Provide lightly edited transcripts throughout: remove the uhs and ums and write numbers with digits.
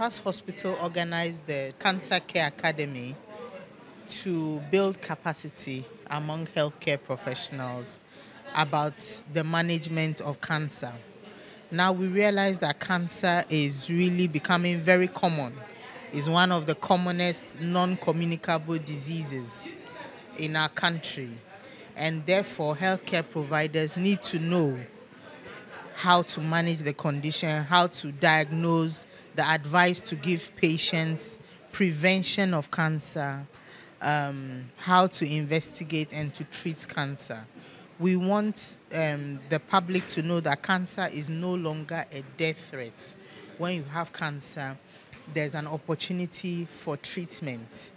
Trust Hospital organized the Cancer Care Academy to build capacity among healthcare professionals about the management of cancer. Now we realize that cancer is really becoming very common. It's one of the commonest non-communicable diseases in our country. And therefore, healthcare providers need to know how to manage the condition, how to diagnose, the advice to give patients, prevention of cancer, how to investigate and to treat cancer. We want the public to know that cancer is no longer a death threat. When you have cancer, there's an opportunity for treatment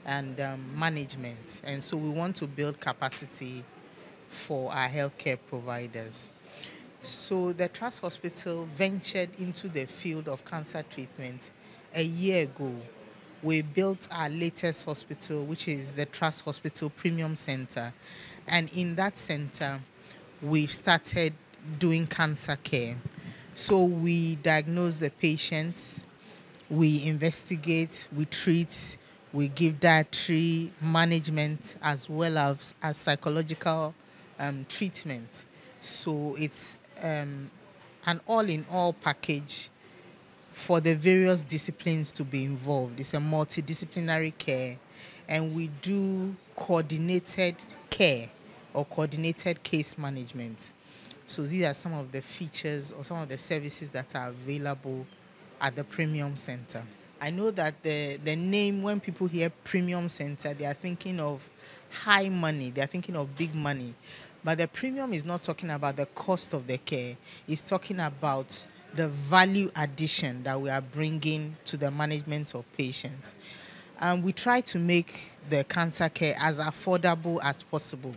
and management. And so we want to build capacity for our healthcare providers. So the Trust Hospital ventured into the field of cancer treatment a year ago. We built our latest hospital, which is the Trust Hospital Premium Center. And in that center, we've started doing cancer care. So we diagnose the patients, we investigate, we treat, we give dietary management as well as psychological treatment. So it's an all-in-all package for the various disciplines to be involved. It's a multidisciplinary care, and we do coordinated care or coordinated case management. So these are some of the features or some of the services that are available at the Premium Center. I know that the name, when people hear Premium Center, they are thinking of high money, they are thinking of big money. But the premium is not talking about the cost of the care. It's talking about the value addition that we are bringing to the management of patients. And we try to make the cancer care as affordable as possible.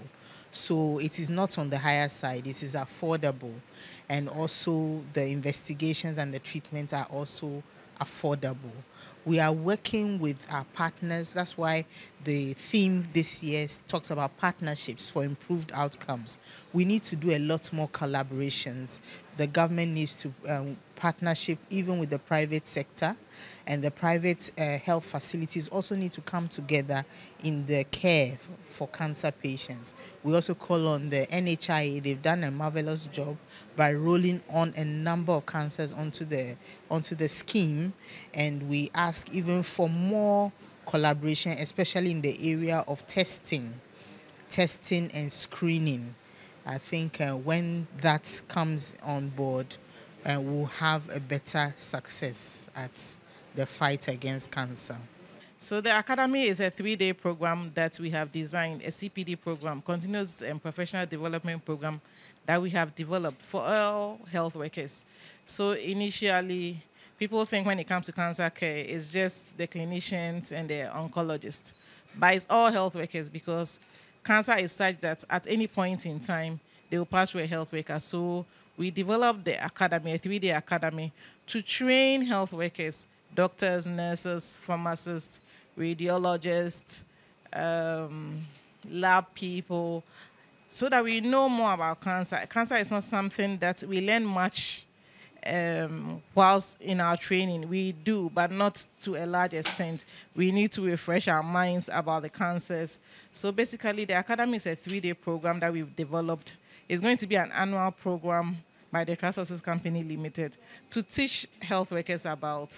So it is not on the higher side, it is affordable. And also the investigations and the treatments are also affordable. We are working with our partners. That's why the theme this year talks about partnerships for improved outcomes. We need to do a lot more collaborations. The government needs to partnership even with the private sector, and the private health facilities also need to come together in the care for cancer patients. We also call on the NHIA. They've done a marvelous job by rolling on a number of cancers onto the scheme, and we ask even for more collaboration, especially in the area of testing and screening. I think when that comes on board, we'll have a better success at the fight against cancer. So the Academy is a 3-day program that we have designed, a CPD program, continuous and professional development program that we have developed for all health workers. So initially, people think when it comes to cancer care, it's just the clinicians and the oncologists. But it's all health workers, because cancer is such that at any point in time, they will pass through a health worker. So we developed the academy, a 3-day academy, to train health workers, doctors, nurses, pharmacists, radiologists, lab people, so that we know more about cancer. Cancer is not something that we learn much whilst in our training. We do, but not to a large extent. We need to refresh our minds about the cancers. So basically, the Academy is a 3-day program that we've developed. It's going to be an annual program by the Trust Hospital Company Limited to teach health workers about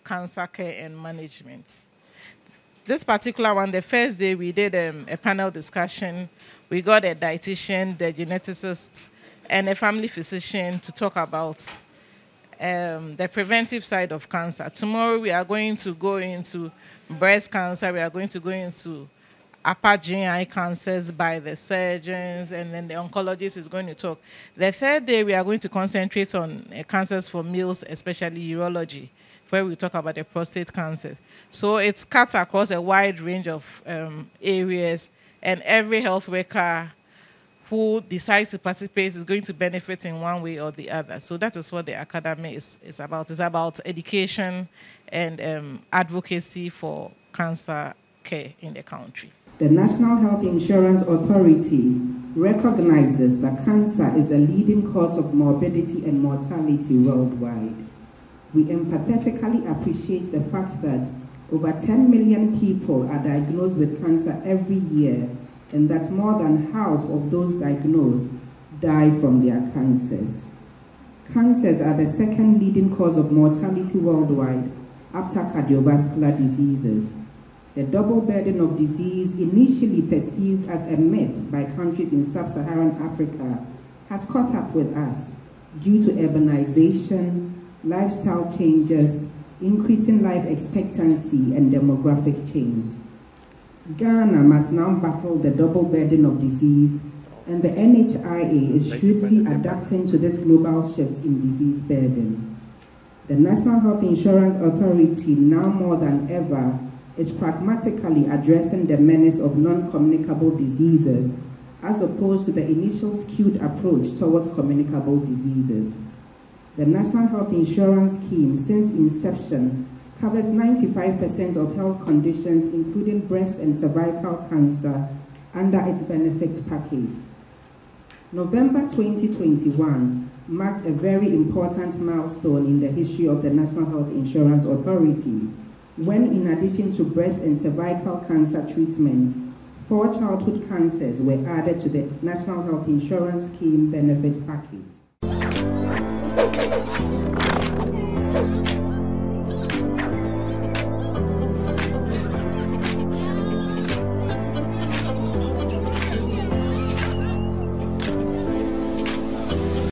cancer care and management. This particular one, the first day, we did a panel discussion. We got a dietitian, the geneticist, and a family physician to talk about the preventive side of cancer. Tomorrow, we are going to go into breast cancer. We are going to go into upper GI cancers by the surgeons, and then the oncologist is going to talk. The third day, we are going to concentrate on cancers for males, especially urology, where we talk about the prostate cancer. So it's cut across a wide range of areas, and every health worker who decides to participate is going to benefit in one way or the other. So that is what the Academy is about. It's about education and advocacy for cancer care in the country. The National Health Insurance Authority recognizes that cancer is a leading cause of morbidity and mortality worldwide. We empathetically appreciate the fact that over 10 million people are diagnosed with cancer every year, and that more than half of those diagnosed die from their cancers. Cancers are the second leading cause of mortality worldwide after cardiovascular diseases. The double burden of disease, initially perceived as a myth by countries in sub-Saharan Africa, has caught up with us due to urbanization, lifestyle changes, increasing life expectancy, and demographic change. Ghana must now battle the double burden of disease, and the NHIA is shrewdly adapting to this global shift in disease burden. The National Health Insurance Authority, now more than ever, is pragmatically addressing the menace of non-communicable diseases as opposed to the initial skewed approach towards communicable diseases. The National Health Insurance Scheme, since inception, covers 95% of health conditions, including breast and cervical cancer, under its benefit package. November 2021 marked a very important milestone in the history of the National Health Insurance Authority, when, in addition to breast and cervical cancer treatment, 4 childhood cancers were added to the National Health Insurance Scheme benefit package.